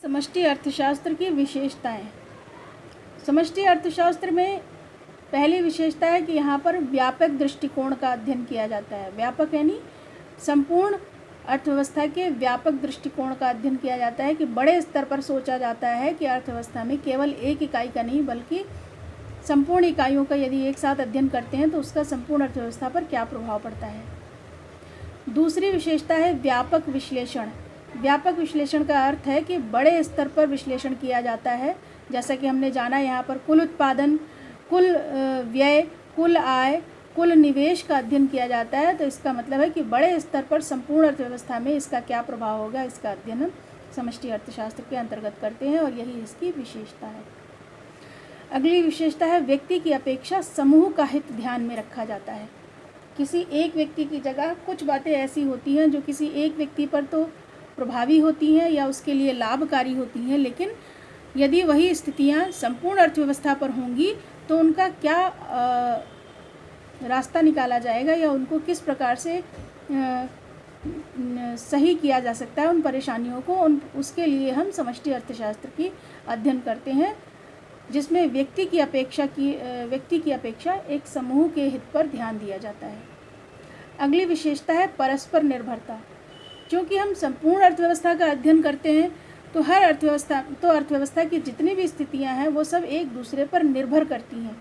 समष्टि अर्थशास्त्र की विशेषताएं। समष्टि अर्थशास्त्र में पहली विशेषता है कि यहाँ पर व्यापक दृष्टिकोण का अध्ययन किया जाता है। व्यापक यानी संपूर्ण अर्थव्यवस्था के व्यापक दृष्टिकोण का अध्ययन किया जाता है कि बड़े स्तर पर सोचा जाता है कि अर्थव्यवस्था में केवल एक इकाई का नहीं बल्कि संपूर्ण इकाइयों का यदि एक साथ अध्ययन करते हैं तो उसका संपूर्ण अर्थव्यवस्था पर क्या प्रभाव पड़ता है। दूसरी विशेषता है व्यापक विश्लेषण। व्यापक विश्लेषण का अर्थ है कि बड़े स्तर पर विश्लेषण किया जाता है। जैसा कि हमने जाना यहाँ पर कुल उत्पादन, कुल व्यय, कुल आय, कुल निवेश का अध्ययन किया जाता है। तो इसका मतलब है कि बड़े स्तर पर संपूर्ण अर्थव्यवस्था में इसका क्या प्रभाव होगा, इसका अध्ययन हम समष्टि अर्थशास्त्र के अंतर्गत करते हैं और यही इसकी विशेषता है। अगली विशेषता है व्यक्ति की अपेक्षा समूह का हित ध्यान में रखा जाता है। किसी एक व्यक्ति की जगह कुछ बातें ऐसी होती हैं जो किसी एक व्यक्ति पर तो प्रभावी होती हैं या उसके लिए लाभकारी होती हैं, लेकिन यदि वही स्थितियां संपूर्ण अर्थव्यवस्था पर होंगी तो उनका क्या रास्ता निकाला जाएगा या उनको किस प्रकार से सही किया जा सकता है उन परेशानियों को, उसके लिए हम समष्टि अर्थशास्त्र की अध्ययन करते हैं, जिसमें व्यक्ति की अपेक्षा एक समूह के हित पर ध्यान दिया जाता है। अगली विशेषता है परस्पर निर्भरता। क्योंकि हम संपूर्ण अर्थव्यवस्था का अध्ययन करते हैं तो अर्थव्यवस्था की जितनी भी स्थितियां हैं वो सब एक दूसरे पर निर्भर करती हैं।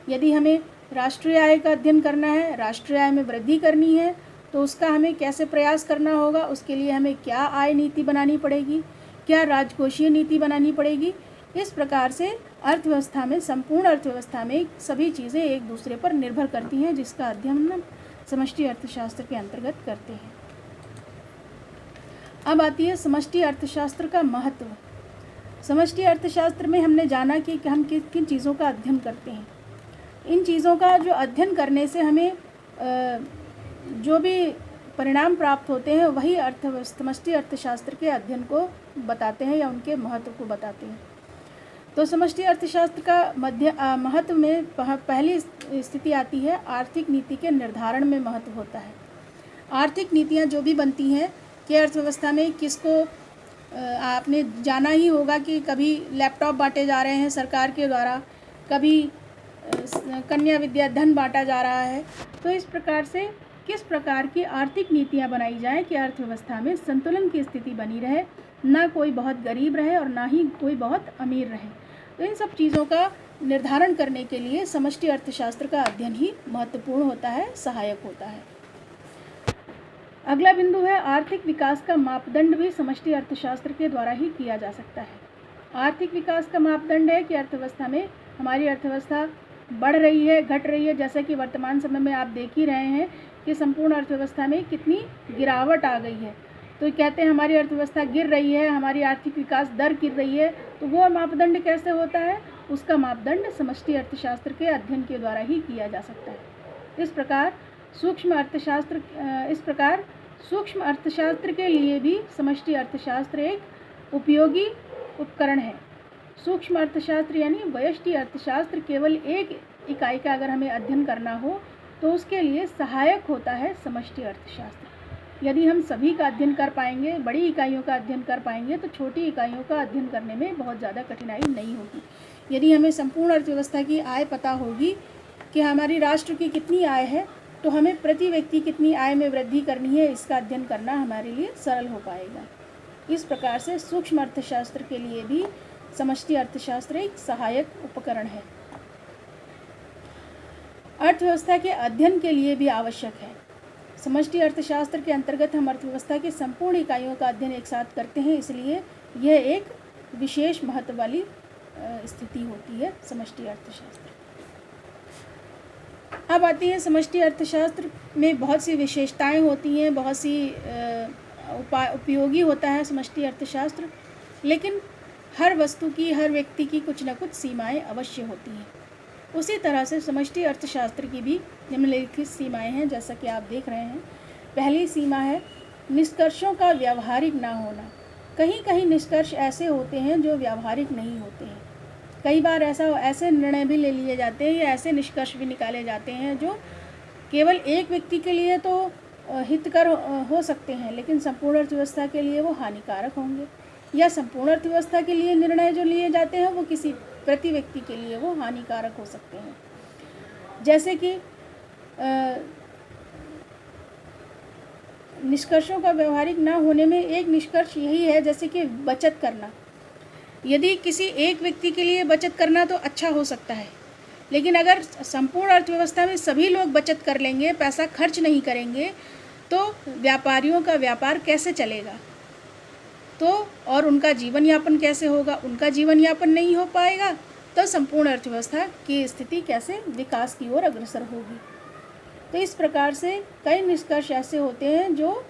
यदि हमें राष्ट्रीय आय का अध्ययन करना है, राष्ट्रीय आय में वृद्धि करनी है, तो उसका हमें कैसे प्रयास करना होगा, उसके लिए हमें क्या आय नीति बनानी पड़ेगी, क्या राजकोषीय नीति बनानी पड़ेगी। इस प्रकार से अर्थव्यवस्था में, संपूर्ण अर्थव्यवस्था में सभी चीज़ें एक दूसरे पर निर्भर करती हैं, जिसका अध्ययन हम समष्टि अर्थशास्त्र के अंतर्गत करते हैं। अब आती है समष्टि अर्थशास्त्र का महत्व। समष्टि अर्थशास्त्र में हमने जाना कि हम किन किन चीज़ों का अध्ययन करते हैं। इन चीज़ों का जो अध्ययन करने से हमें जो भी परिणाम प्राप्त होते हैं वही समष्टि अर्थशास्त्र के अध्ययन को बताते हैं या उनके महत्व को बताते हैं। तो समष्टि अर्थशास्त्र का महत्व में पहली स्थिति आती है आर्थिक नीति के निर्धारण में महत्व होता है। आर्थिक नीतियाँ जो भी बनती हैं कि अर्थव्यवस्था में किसको, आपने जाना ही होगा कि कभी लैपटॉप बांटे जा रहे हैं सरकार के द्वारा, कभी कन्या विद्या धन बांटा जा रहा है। तो इस प्रकार से किस प्रकार की आर्थिक नीतियां बनाई जाएं कि अर्थव्यवस्था में संतुलन की स्थिति बनी रहे, ना कोई बहुत गरीब रहे और ना ही कोई बहुत अमीर रहे। तो इन सब चीज़ों का निर्धारण करने के लिए समष्टि अर्थशास्त्र का अध्ययन ही महत्वपूर्ण होता है, सहायक होता है। अगला बिंदु है आर्थिक विकास का मापदंड भी समष्टि अर्थशास्त्र के द्वारा ही किया जा सकता है। आर्थिक विकास का मापदंड है कि अर्थव्यवस्था में हमारी अर्थव्यवस्था बढ़ रही है, घट रही है। जैसे कि वर्तमान समय में आप देख ही रहे हैं कि संपूर्ण अर्थव्यवस्था में कितनी गिरावट आ गई है। तो कहते हैं हमारी अर्थव्यवस्था गिर रही है, हमारी आर्थिक विकास दर गिर रही है। तो वो मापदंड कैसे होता है, उसका मापदंड समष्टि अर्थशास्त्र के अध्ययन के द्वारा ही किया जा सकता है। इस प्रकार सूक्ष्म अर्थशास्त्र के लिए भी समष्टि अर्थशास्त्र एक उपयोगी उपकरण है। सूक्ष्म अर्थशास्त्र यानी व्यष्टि अर्थशास्त्र केवल एक इकाई का अगर हमें अध्ययन करना हो तो उसके लिए सहायक होता है समष्टि अर्थशास्त्र। यदि हम सभी का अध्ययन कर पाएंगे, बड़ी इकाइयों का अध्ययन कर पाएंगे, तो छोटी इकाइयों का अध्ययन करने में बहुत ज़्यादा कठिनाई नहीं होगी। यदि हमें संपूर्ण अर्थव्यवस्था की आय पता होगी कि हमारी राष्ट्र की कितनी आय है, तो हमें प्रति व्यक्ति कितनी आय में वृद्धि करनी है, इसका अध्ययन करना हमारे लिए सरल हो पाएगा। इस प्रकार से सूक्ष्म अर्थशास्त्र के लिए भी समष्टि अर्थशास्त्र एक सहायक उपकरण है। अर्थव्यवस्था के अध्ययन के लिए भी आवश्यक है। समष्टि अर्थशास्त्र के अंतर्गत हम अर्थव्यवस्था की संपूर्ण इकाइयों का अध्ययन एक साथ करते हैं, इसलिए यह एक विशेष महत्व वाली स्थिति होती है समष्टि अर्थशास्त्र। अब आती है समष्टि अर्थशास्त्र में बहुत सी विशेषताएं होती हैं, बहुत सी उपयोगी होता है समष्टि अर्थशास्त्र, लेकिन हर वस्तु की, हर व्यक्ति की कुछ न कुछ सीमाएं अवश्य होती हैं। उसी तरह से समष्टि अर्थशास्त्र की भी निम्नलिखित सीमाएं हैं, जैसा कि आप देख रहे हैं। पहली सीमा है निष्कर्षों का व्यावहारिक ना होना। कहीं कहीं निष्कर्ष ऐसे होते हैं जो व्यावहारिक नहीं होते हैं। कई बार ऐसे निर्णय भी ले लिए जाते हैं या ऐसे निष्कर्ष भी निकाले जाते हैं जो केवल एक व्यक्ति के लिए तो हितकर हो सकते हैं, लेकिन संपूर्ण अर्थव्यवस्था के लिए वो हानिकारक होंगे। या संपूर्ण अर्थव्यवस्था के लिए निर्णय जो लिए जाते हैं वो किसी प्रति व्यक्ति के लिए वो हानिकारक हो सकते हैं। जैसे कि निष्कर्षों का व्यवहारिक न होने में एक निष्कर्ष यही है, जैसे कि बचत करना। यदि किसी एक व्यक्ति के लिए बचत करना तो अच्छा हो सकता है, लेकिन अगर संपूर्ण अर्थव्यवस्था में सभी लोग बचत कर लेंगे, पैसा खर्च नहीं करेंगे, तो व्यापारियों का व्यापार कैसे चलेगा, तो और उनका जीवन यापन कैसे होगा? उनका जीवन यापन नहीं हो पाएगा तो संपूर्ण अर्थव्यवस्था की स्थिति कैसे विकास की ओर अग्रसर होगी। तो इस प्रकार से कई निष्कर्ष ऐसे होते हैं जो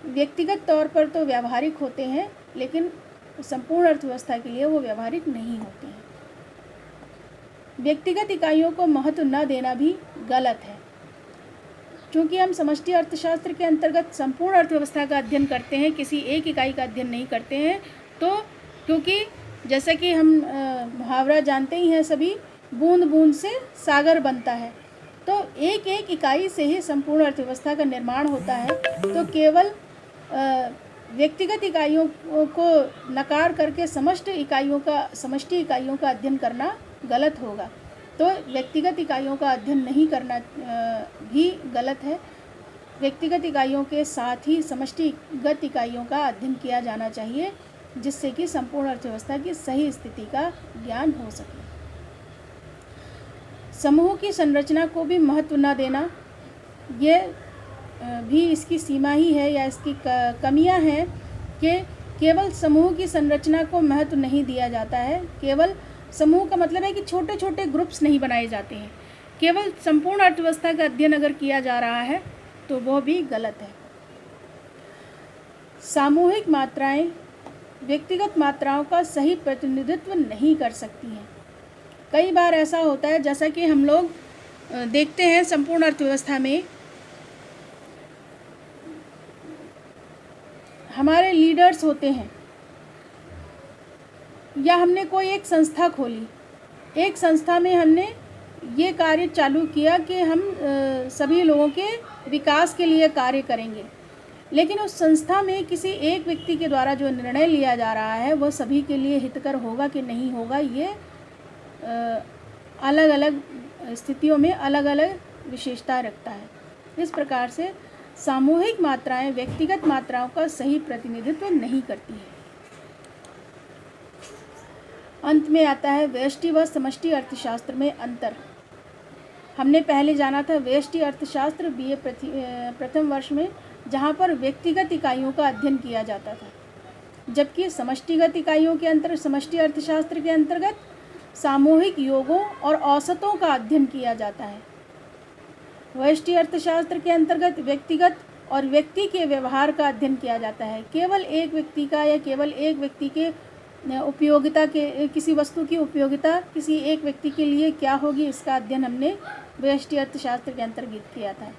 व्यक्तिगत तौर पर तो व्यावहारिक होते हैं, लेकिन संपूर्ण अर्थव्यवस्था के लिए वो व्यावहारिक नहीं होते हैं। व्यक्तिगत इकाइयों को महत्व न देना भी गलत है। चूँकि हम समष्टि अर्थशास्त्र के अंतर्गत संपूर्ण अर्थव्यवस्था का अध्ययन करते हैं, किसी एक इकाई का अध्ययन नहीं करते हैं, तो क्योंकि जैसा कि हम मुहावरा जानते ही हैं सभी, बूंद बूंद से सागर बनता है, तो एक एक इकाई से ही संपूर्ण अर्थव्यवस्था का निर्माण होता है। तो केवल व्यक्तिगत इकाइयों को नकार करके समष्टि इकाइयों का अध्ययन करना गलत होगा। तो व्यक्तिगत इकाइयों का अध्ययन नहीं करना भी गलत है। व्यक्तिगत इकाइयों के साथ ही समष्टिगत इकाइयों का अध्ययन किया जाना चाहिए, जिससे कि संपूर्ण अर्थव्यवस्था की सही स्थिति का ज्ञान हो सके। समूह की संरचना को भी महत्व न देना, ये भी इसकी सीमा ही है या इसकी कमियां हैं कि केवल समूह की संरचना को महत्व नहीं दिया जाता है। केवल समूह का मतलब है कि छोटे छोटे ग्रुप्स नहीं बनाए जाते हैं। केवल संपूर्ण अर्थव्यवस्था का अध्ययन अगर किया जा रहा है तो वो भी गलत है। सामूहिक मात्राएं व्यक्तिगत मात्राओं का सही प्रतिनिधित्व नहीं कर सकती हैं। कई बार ऐसा होता है, जैसा कि हम लोग देखते हैं संपूर्ण अर्थव्यवस्था में हमारे लीडर्स होते हैं, या हमने कोई एक संस्था खोली, एक संस्था में हमने ये कार्य चालू किया कि हम सभी लोगों के विकास के लिए कार्य करेंगे, लेकिन उस संस्था में किसी एक व्यक्ति के द्वारा जो निर्णय लिया जा रहा है वो सभी के लिए हितकर होगा कि नहीं होगा, ये अलग अलग स्थितियों में अलग अलग विशेषता रखता है। इस प्रकार से सामूहिक मात्राएं व्यक्तिगत मात्राओं का सही प्रतिनिधित्व नहीं करती है। अंत में आता है व्यष्टि व समष्टि अर्थशास्त्र में अंतर। हमने पहले जाना था व्यष्टि अर्थशास्त्र BA प्रथम वर्ष में, जहाँ पर व्यक्तिगत इकाइयों का अध्ययन किया जाता था, जबकि समष्टिगत इकाइयों के समष्टि अर्थशास्त्र के अंतर्गत सामूहिक योगों और औसतों का अध्ययन किया जाता है। व्यष्टि अर्थशास्त्र के अंतर्गत व्यक्तिगत और व्यक्ति के व्यवहार का अध्ययन किया जाता है। केवल एक व्यक्ति का या केवल एक व्यक्ति के उपयोगिता के, किसी वस्तु की उपयोगिता किसी एक व्यक्ति के लिए क्या होगी, इसका अध्ययन हमने व्यष्टि अर्थशास्त्र के अंतर्गत किया था।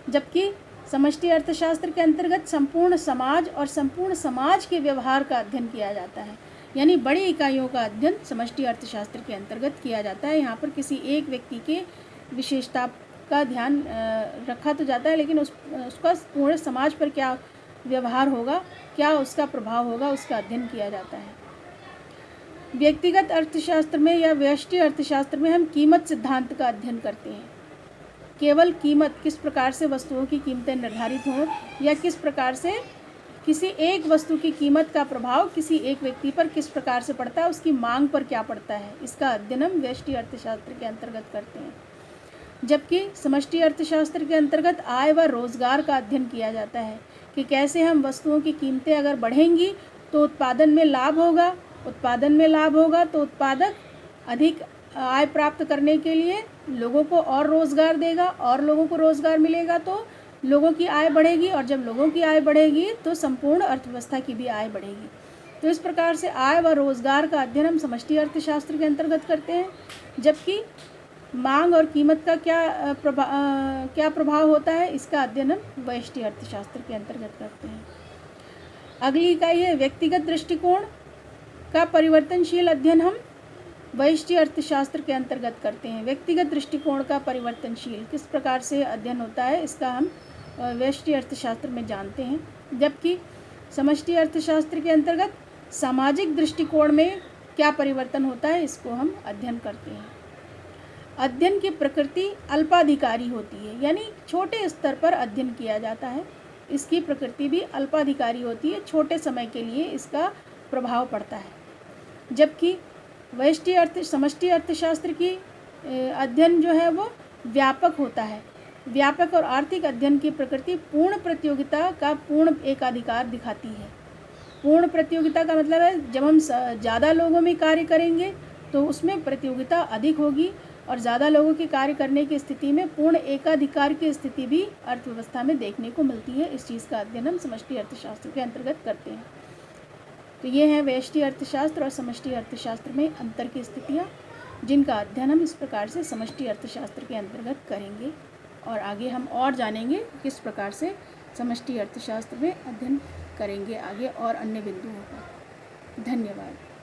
जबकि समष्टि अर्थशास्त्र के अंतर्गत संपूर्ण समाज और संपूर्ण समाज के व्यवहार का अध्ययन किया जाता है, यानी बड़ी इकाइयों का अध्ययन समष्टि अर्थशास्त्र के अंतर्गत किया जाता है। यहाँ पर किसी एक व्यक्ति के विशेषता का ध्यान रखा तो जाता है, लेकिन उसका पूरे समाज पर क्या व्यवहार होगा, क्या उसका प्रभाव होगा, उसका अध्ययन किया जाता है। व्यक्तिगत अर्थशास्त्र में या व्यष्टि अर्थशास्त्र में हम कीमत सिद्धांत का अध्ययन करते हैं। केवल कीमत, किस प्रकार से वस्तुओं की कीमतें निर्धारित हों या किस प्रकार से किसी एक वस्तु की कीमत का प्रभाव किसी एक व्यक्ति पर किस प्रकार से पड़ता है, उसकी मांग पर क्या पड़ता है, इसका अध्ययन हम व्यष्टि अर्थशास्त्र के अंतर्गत करते हैं। जबकि समष्टि अर्थशास्त्र के अंतर्गत आय व रोजगार का अध्ययन किया जाता है कि कैसे हम वस्तुओं की कीमतें अगर बढ़ेंगी तो उत्पादन में लाभ होगा, उत्पादन में लाभ होगा तो उत्पादक अधिक आय प्राप्त करने के लिए लोगों को और रोज़गार देगा, और लोगों को रोज़गार मिलेगा तो लोगों की आय बढ़ेगी, और जब लोगों की आय बढ़ेगी तो संपूर्ण अर्थव्यवस्था की भी आय बढ़ेगी। तो इस प्रकार से आय व रोज़गार का अध्ययन हम समष्टि अर्थशास्त्र के अंतर्गत करते हैं। जबकि मांग और कीमत का क्या प्रभाव होता है, इसका अध्ययन हम व्यष्टि अर्थशास्त्र के अंतर्गत करते हैं। अगली इकाई है व्यक्तिगत दृष्टिकोण का परिवर्तनशील अध्ययन हम व्यष्टि अर्थशास्त्र के अंतर्गत करते हैं। व्यक्तिगत दृष्टिकोण का परिवर्तनशील किस प्रकार से अध्ययन होता है, इसका हम व्यष्टि अर्थशास्त्र में जानते हैं। जबकि समष्टि अर्थशास्त्र के अंतर्गत सामाजिक दृष्टिकोण में क्या परिवर्तन होता है, इसको हम अध्ययन करते हैं। अध्ययन की प्रकृति अल्पाधिकारी होती है, यानी छोटे स्तर पर अध्ययन किया जाता है। इसकी प्रकृति भी अल्पाधिकारी होती है, छोटे समय के लिए इसका प्रभाव पड़ता है। जबकि समष्टि अर्थशास्त्र की अध्ययन जो है वो व्यापक होता है। व्यापक और आर्थिक अध्ययन की प्रकृति पूर्ण प्रतियोगिता का पूर्ण एकाधिकार दिखाती है। पूर्ण प्रतियोगिता का मतलब है जब हम ज़्यादा लोगों में कार्य करेंगे तो उसमें प्रतियोगिता अधिक होगी, और ज़्यादा लोगों के कार्य करने की स्थिति में पूर्ण एकाधिकार की स्थिति भी अर्थव्यवस्था में देखने को मिलती है। इस चीज़ का अध्ययन हम समष्टि अर्थशास्त्र के अंतर्गत करते हैं। तो ये है व्यष्टि अर्थशास्त्र और समष्टि अर्थशास्त्र में अंतर की स्थितियाँ, जिनका अध्ययन हम इस प्रकार से समष्टि अर्थशास्त्र के अंतर्गत करेंगे। और आगे हम और जानेंगे किस प्रकार से समष्टि अर्थशास्त्र में अध्ययन करेंगे आगे और अन्य बिंदुओं का। धन्यवाद।